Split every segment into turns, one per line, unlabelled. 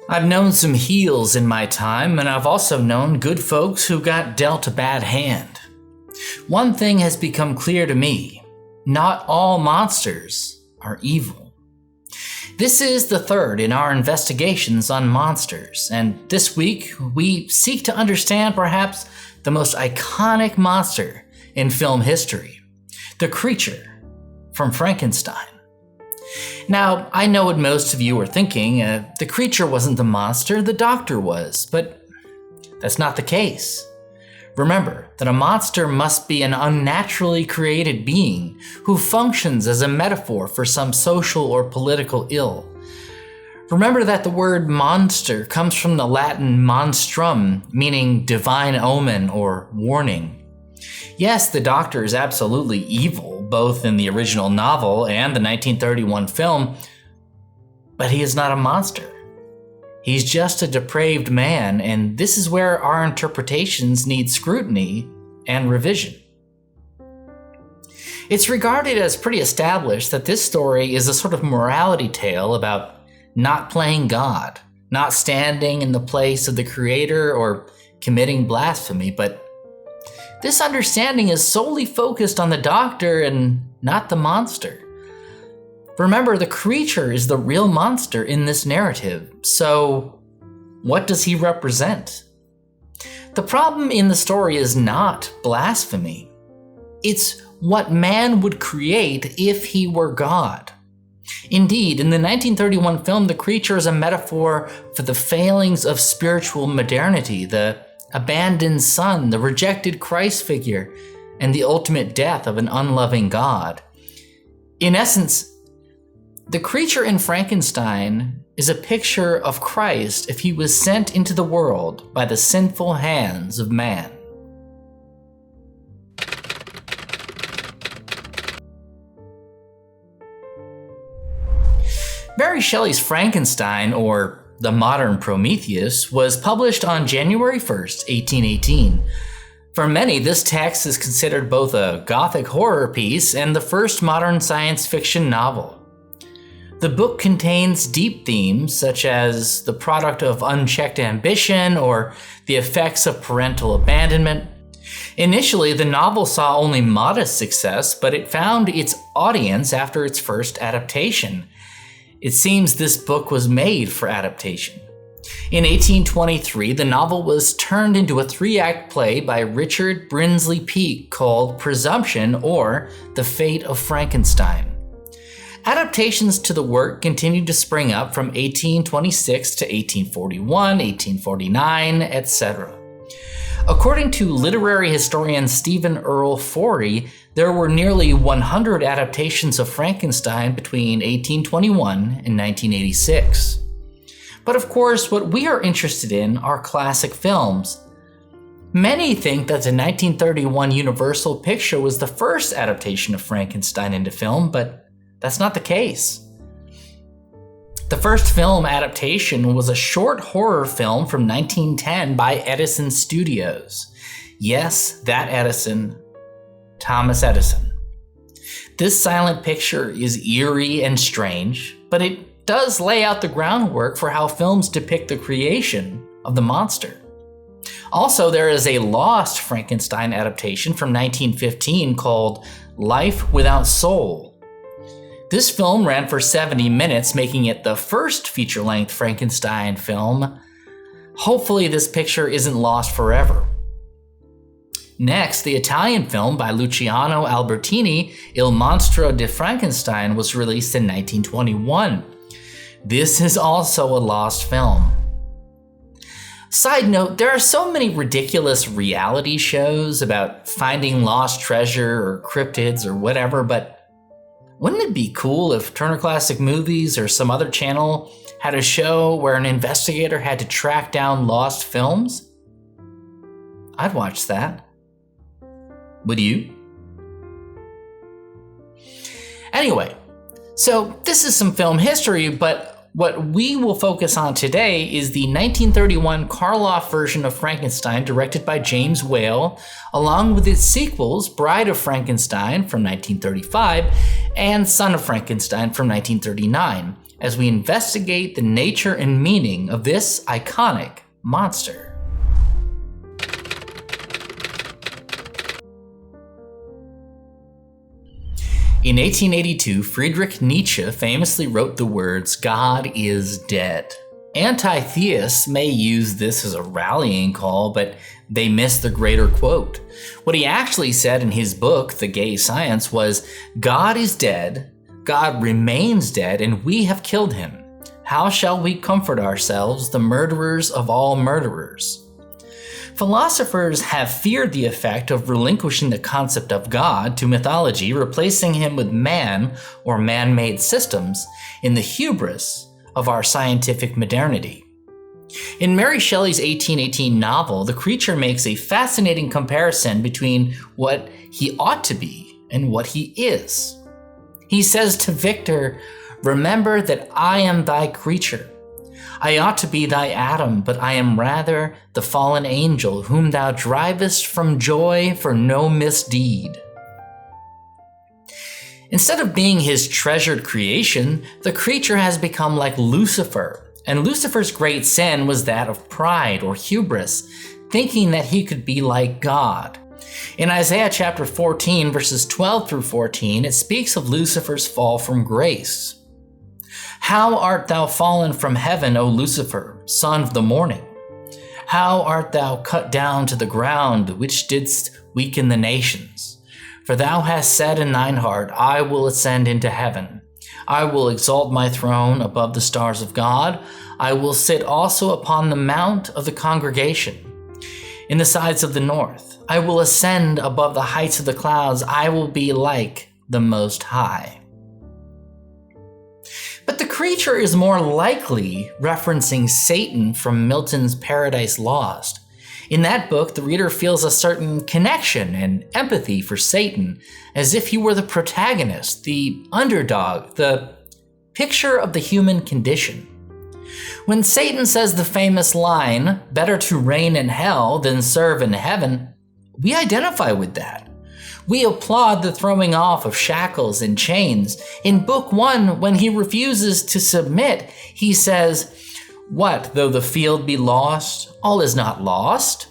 I've known some heels in my time, and I've also known good folks who got dealt a bad hand. One thing has become clear to me: not all monsters are evil. This is the third in our investigations on monsters, and this week we seek to understand perhaps the most iconic monster in film history, the creature from Frankenstein. Now, I know what most of you are thinking. The creature wasn't the monster, the doctor was, but that's not the case. Remember that a monster must be an unnaturally created being who functions as a metaphor for some social or political ill. Remember that the word monster comes from the Latin monstrum, meaning divine omen or warning. Yes, the Doctor is absolutely evil, both in the original novel and the 1931 film, but he is not a monster. He's just a depraved man, and this is where our interpretations need scrutiny and revision. It's regarded as pretty established that this story is a sort of morality tale about not playing God, not standing in the place of the Creator or committing blasphemy, but this understanding is solely focused on the Doctor and not the monster. Remember, the creature is the real monster in this narrative, so what does he represent? The problem in the story is not blasphemy. It's what man would create if he were God. Indeed, in the 1931 film, the creature is a metaphor for the failings of spiritual modernity, the abandoned son, the rejected Christ figure, and the ultimate death of an unloving God. In essence, the creature in Frankenstein is a picture of Christ if he was sent into the world by the sinful hands of man. Mary Shelley's Frankenstein, or the modern Prometheus, was published on January 1st, 1818. For many, this text is considered both a Gothic horror piece and the first modern science fiction novel. The book contains deep themes such as the product of unchecked ambition or the effects of parental abandonment. Initially, the novel saw only modest success, but it found its audience after its first adaptation. It seems this book was made for adaptation. In 1823, the novel was turned into a 3-act play by Richard Brinsley Peake called Presumption, or The Fate of Frankenstein. Adaptations to the work continued to spring up from 1826 to 1841, 1849, etc. According to literary historian Stephen Earle Forey, there were nearly 100 adaptations of Frankenstein between 1821 and 1986. But of course, what we are interested in are classic films. Many think that the 1931 Universal picture was the first adaptation of Frankenstein into film, but that's not the case. The first film adaptation was a short horror film from 1910 by Edison Studios. Yes, that Edison, Thomas Edison. This silent picture is eerie and strange, but it does lay out the groundwork for how films depict the creation of the monster. Also, there is a lost Frankenstein adaptation from 1915 called Life Without Soul. This film ran for 70 minutes, making it the first feature-length Frankenstein film. Hopefully this picture isn't lost forever. Next, the Italian film by Luciano Albertini, Il Monstro di Frankenstein, was released in 1921. This is also a lost film. Side note, there are so many ridiculous reality shows about finding lost treasure or cryptids or whatever, but wouldn't it be cool if Turner Classic Movies or some other channel had a show where an investigator had to track down lost films? I'd watch that. Would you? Anyway, so this is some film history, but what we will focus on today is the 1931 Karloff version of Frankenstein directed by James Whale, along with its sequels, Bride of Frankenstein from 1935 and Son of Frankenstein from 1939, as we investigate the nature and meaning of this iconic monster. In 1882, Friedrich Nietzsche famously wrote the words, "God is dead." Anti-theists may use this as a rallying call, but they miss the greater quote. What he actually said in his book, The Gay Science, was, "God is dead, God remains dead, and we have killed him. How shall we comfort ourselves, the murderers of all murderers?" Philosophers have feared the effect of relinquishing the concept of God to mythology, replacing him with man or man-made systems in the hubris of our scientific modernity. In Mary Shelley's 1818 novel, the creature makes a fascinating comparison between what he ought to be and what he is. He says to Victor, "Remember that I am thy creature. I ought to be thy Adam, but I am rather the fallen angel whom thou drivest from joy for no misdeed." Instead of being his treasured creation, the creature has become like Lucifer, and Lucifer's great sin was that of pride or hubris, thinking that he could be like God. In Isaiah chapter 14, verses 12 through 14, it speaks of Lucifer's fall from grace. "How art thou fallen from heaven, O Lucifer, son of the morning? How art thou cut down to the ground, which didst weaken the nations? For thou hast said in thine heart, I will ascend into heaven. I will exalt my throne above the stars of God. I will sit also upon the mount of the congregation, in the sides of the north. I will ascend above the heights of the clouds. I will be like the Most High." But the creature is more likely referencing Satan from Milton's Paradise Lost. In that book, the reader feels a certain connection and empathy for Satan, as if he were the protagonist, the underdog, the picture of the human condition. When Satan says the famous line, "Better to reign in hell than serve in heaven," we identify with that. We applaud the throwing off of shackles and chains. In Book 1, when he refuses to submit, he says, "What, though the field be lost, all is not lost?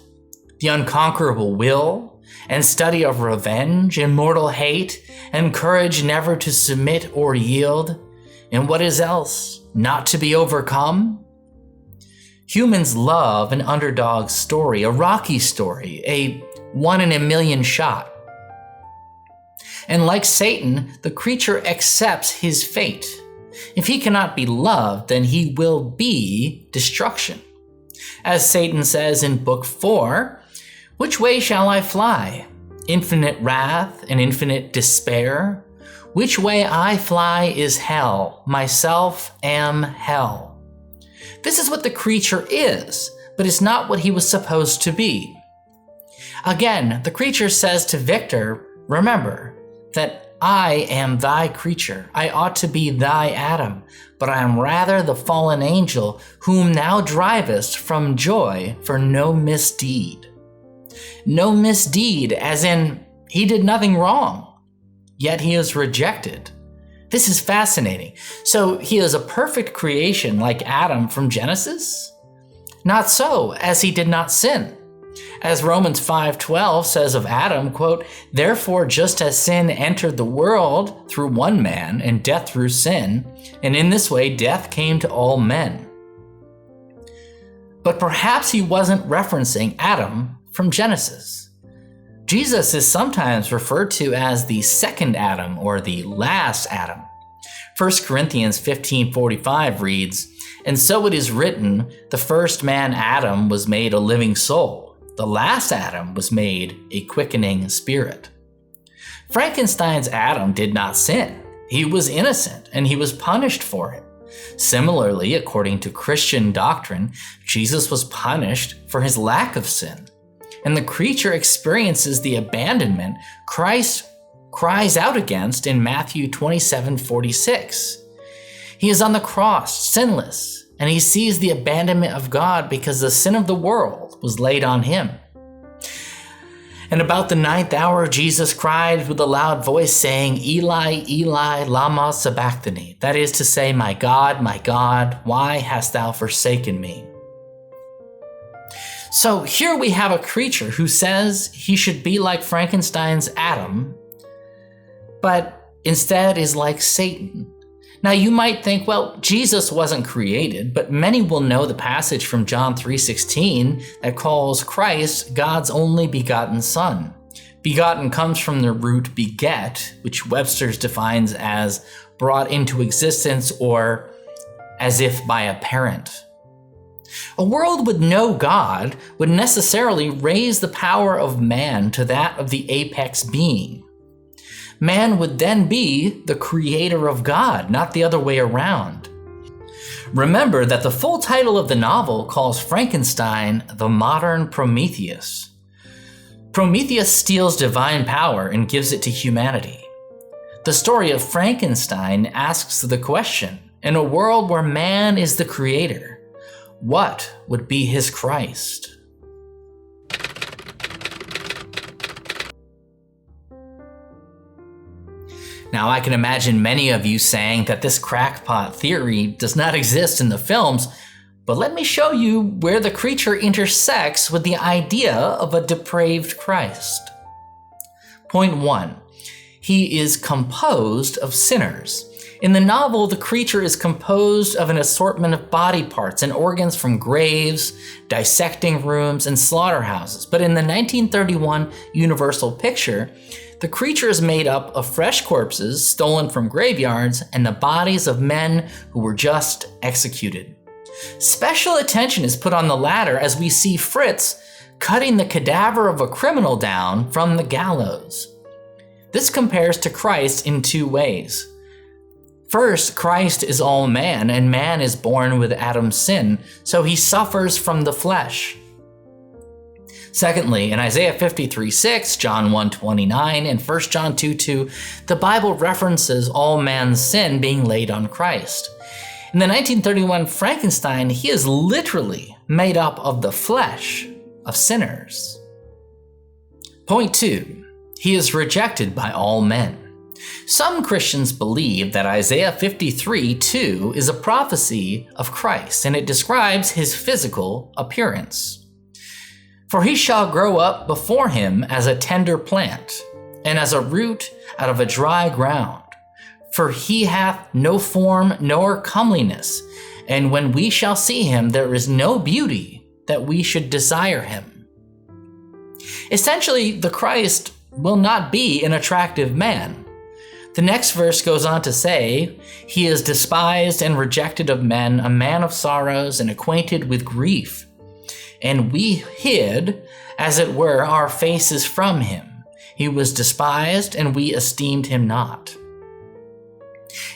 The unconquerable will, and study of revenge, and mortal hate, and courage never to submit or yield, and what is else, not to be overcome?" Humans love an underdog story, a Rocky story, a one-in-a-million shot. And like Satan, the creature accepts his fate. If he cannot be loved, then he will be destruction. As Satan says in Book 4, "Which way shall I fly? Infinite wrath and infinite despair? Which way I fly is hell, myself am hell." This is what the creature is, but it's not what he was supposed to be. Again, the creature says to Victor, "Remember that I am thy creature. I ought to be thy Adam, but I am rather the fallen angel whom thou drivest from joy for no misdeed." No misdeed, as in he did nothing wrong, yet he is rejected. This is fascinating. So he is a perfect creation like Adam from Genesis? Not so, as he did not sin. As Romans 5:12 says of Adam, quote, "Therefore, just as sin entered the world through one man, and death through sin, and in this way death came to all men." But perhaps he wasn't referencing Adam from Genesis. Jesus is sometimes referred to as the second Adam or the last Adam. 1 Corinthians 15:45 reads, "And so it is written, the first man Adam was made a living soul. The last Adam was made a quickening spirit." Frankenstein's Adam did not sin. He was innocent, and he was punished for it. Similarly, according to Christian doctrine, Jesus was punished for his lack of sin. And the creature experiences the abandonment Christ cries out against in Matthew 27:46. He is on the cross, sinless, and he sees the abandonment of God because the sin of the world was laid on him. And about the 9th hour, Jesus cried with a loud voice, saying, Eli, Eli, lama sabachthani. That is to say, my God, why hast thou forsaken me? So here we have a creature who says he should be like Frankenstein's Adam, but instead is like Satan. Now you might think, well, Jesus wasn't created, but many will know the passage from John 3:16 that calls Christ God's only begotten Son. Begotten comes from the root beget, which Webster's defines as brought into existence or as if by a parent. A world with no God would necessarily raise the power of man to that of the apex being. Man would then be the creator of God, not the other way around. Remember that the full title of the novel calls Frankenstein the modern Prometheus. Prometheus steals divine power and gives it to humanity. The story of Frankenstein asks the question, in a world where man is the creator, what would be his Christ? Now, I can imagine many of you saying that this crackpot theory does not exist in the films, but let me show you where the creature intersects with the idea of a depraved Christ. Point 1. He is composed of sinners. In the novel, the creature is composed of an assortment of body parts and organs from graves, dissecting rooms, and slaughterhouses. But in the 1931 Universal picture, the creature is made up of fresh corpses stolen from graveyards and the bodies of men who were just executed. Special attention is put on the latter as we see Fritz cutting the cadaver of a criminal down from the gallows. This compares to Christ in two ways. First, Christ is all man, and man is born with Adam's sin, so he suffers from the flesh. Secondly, in Isaiah 53:6, John 1:29, and 1 John 2:2, the Bible references all man's sin being laid on Christ. In the 1931 Frankenstein, he is literally made up of the flesh of sinners. Point 2, he is rejected by all men. Some Christians believe that Isaiah 53:2 is a prophecy of Christ, and it describes his physical appearance. For he shall grow up before him as a tender plant, and as a root out of a dry ground. For he hath no form nor comeliness, and when we shall see him, there is no beauty that we should desire him. Essentially, the Christ will not be an attractive man. The next verse goes on to say, he is despised and rejected of men, a man of sorrows and acquainted with grief. And we hid, as it were, our faces from him. He was despised, and we esteemed him not.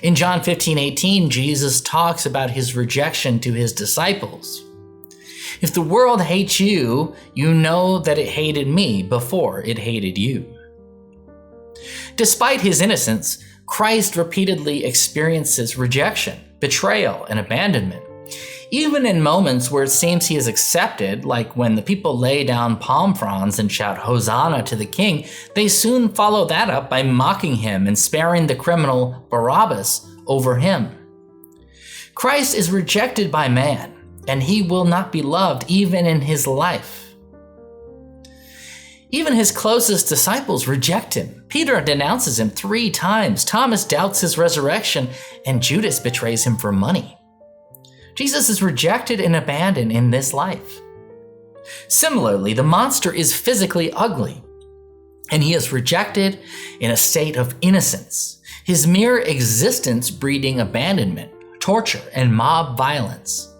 In John 15:18, Jesus talks about his rejection to his disciples. If the world hates you, you know that it hated me before it hated you. Despite his innocence, Christ repeatedly experiences rejection, betrayal, and abandonment. Even in moments where it seems he is accepted, like when the people lay down palm fronds and shout Hosanna to the king, they soon follow that up by mocking him and sparing the criminal Barabbas over him. Christ is rejected by man, and he will not be loved even in his life. Even his closest disciples reject him. Peter denounces him 3 times, Thomas doubts his resurrection, and Judas betrays him for money. Jesus is rejected and abandoned in this life. Similarly, the monster is physically ugly, and he is rejected in a state of innocence, his mere existence breeding abandonment, torture, and mob violence.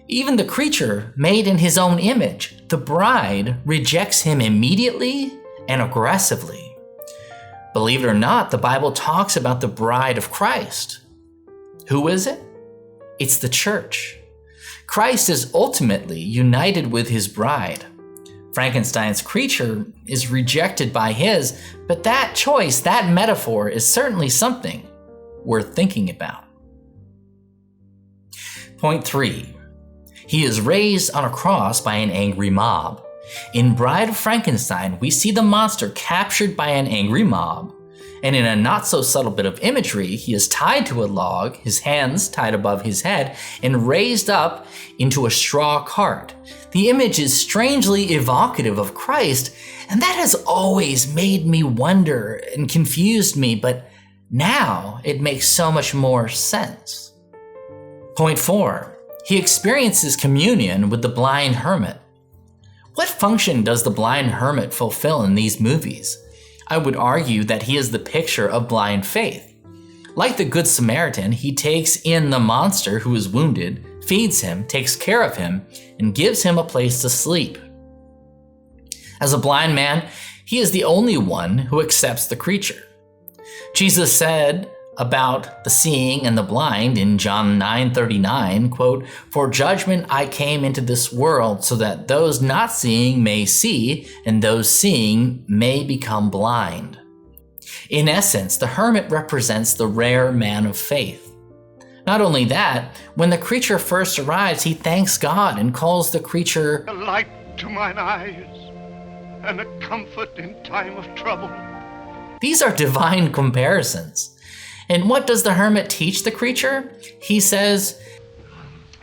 Even the creature made in his own image, the bride, rejects him immediately and aggressively. Believe it or not, the Bible talks about the bride of Christ. Who is it? It's the church. Christ is ultimately united with his bride. Frankenstein's creature is rejected by his, but that choice, that metaphor, is certainly something worth thinking about. Point 3. He is raised on a cross by an angry mob. In Bride of Frankenstein, we see the monster captured by an angry mob, and in a not so subtle bit of imagery, he is tied to a log, his hands tied above his head, and raised up into a straw cart. The image is strangely evocative of Christ, and that has always made me wonder and confused me, but now it makes so much more sense. Point 4. He experiences communion with the blind hermit. What function does the blind hermit fulfill in these movies? I would argue that he is the picture of blind faith. Like the Good Samaritan, he takes in the monster who is wounded, feeds him, takes care of him, and gives him a place to sleep. As a blind man, he is the only one who accepts the creature. Jesus said about the seeing and the blind in John 9:39, quote, "For judgment I came into this world so that those not seeing may see, and those seeing may become blind." In essence, the hermit represents the rare man of faith. Not only that, when the creature first arrives, he thanks God and calls the creature
a light to mine eyes and a comfort in time of trouble.
These are divine comparisons. And what does the hermit teach the creature? He says,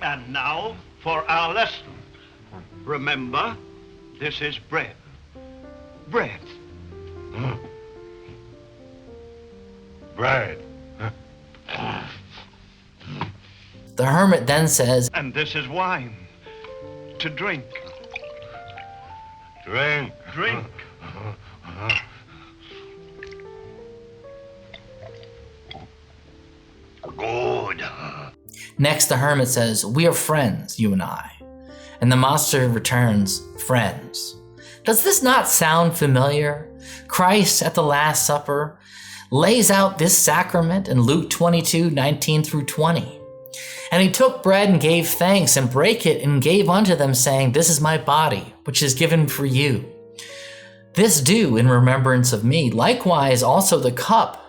"And now for our lesson. Remember, this is bread. Bread. Bread.
The hermit then says,
And this is wine. To drink. Drink. Drink. Good.
Next, the hermit says, "We are friends, you and I." And the monster returns, "Friends." Does this not sound familiar? Christ at the Last Supper lays out this sacrament in Luke 22:19-20. "And he took bread and gave thanks and brake it and gave unto them, saying, This is my body, which is given for you. This do in remembrance of me. Likewise also the cup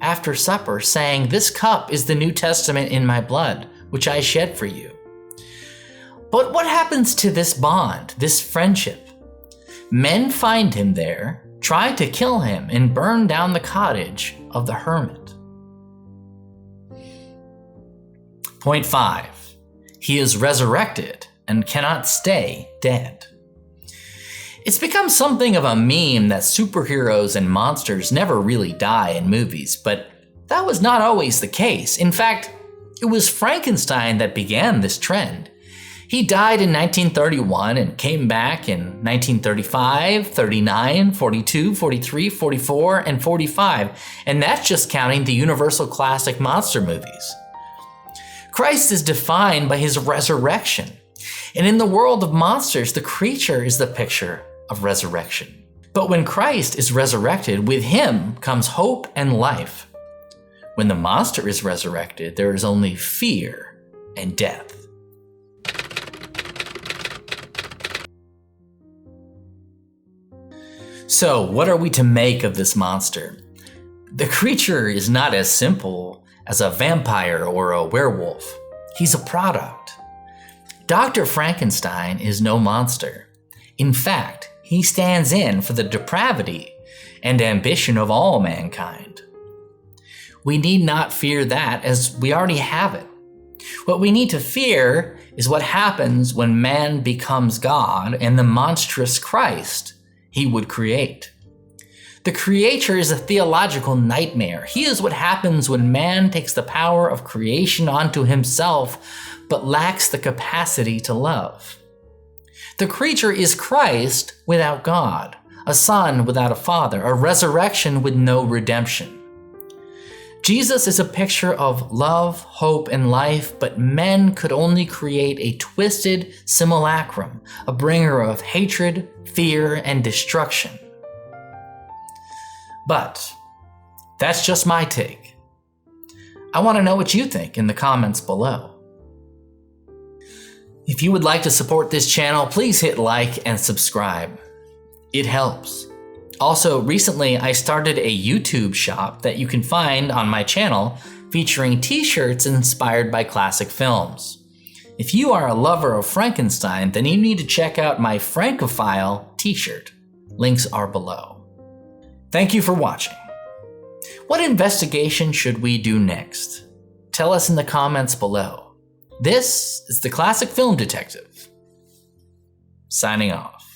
after supper, saying, This cup is the New Testament in my blood, which I shed for you." But what happens to this bond, this friendship? Men find him there, try to kill him, and burn down the cottage of the hermit. Point 5. He is resurrected and cannot stay dead. It's become something of a meme that superheroes and monsters never really die in movies, but that was not always the case. In fact, it was Frankenstein that began this trend. He died in 1931 and came back in 1935, 39, 42, 43, 44, and 45, and that's just counting the Universal classic monster movies. Christ is defined by his resurrection, and in the world of monsters, the creature is the picture of resurrection. But when Christ is resurrected, with him comes hope and life. When the monster is resurrected, there is only fear and death. So, what are we to make of this monster? The creature is not as simple as a vampire or a werewolf. He's a product. Dr. Frankenstein is no monster. In fact, he stands in for the depravity and ambition of all mankind. We need not fear that, as we already have it. What we need to fear is what happens when man becomes God and the monstrous Christ he would create. The creator is a theological nightmare. He is what happens when man takes the power of creation onto himself, but lacks the capacity to love. The creature is Christ without God, a son without a father, a resurrection with no redemption. Jesus is a picture of love, hope, and life, but men could only create a twisted simulacrum, a bringer of hatred, fear, and destruction. But that's just my take. I want to know what you think in the comments below. If you would like to support this channel, please hit like and subscribe. It helps. Also, recently I started a YouTube shop that you can find on my channel featuring t-shirts inspired by classic films. If you are a lover of Frankenstein, then you need to check out my Francophile t-shirt. Links are below. Thank you for watching. What investigation should we do next? Tell us in the comments below. This is the Classic Film Detective, signing off.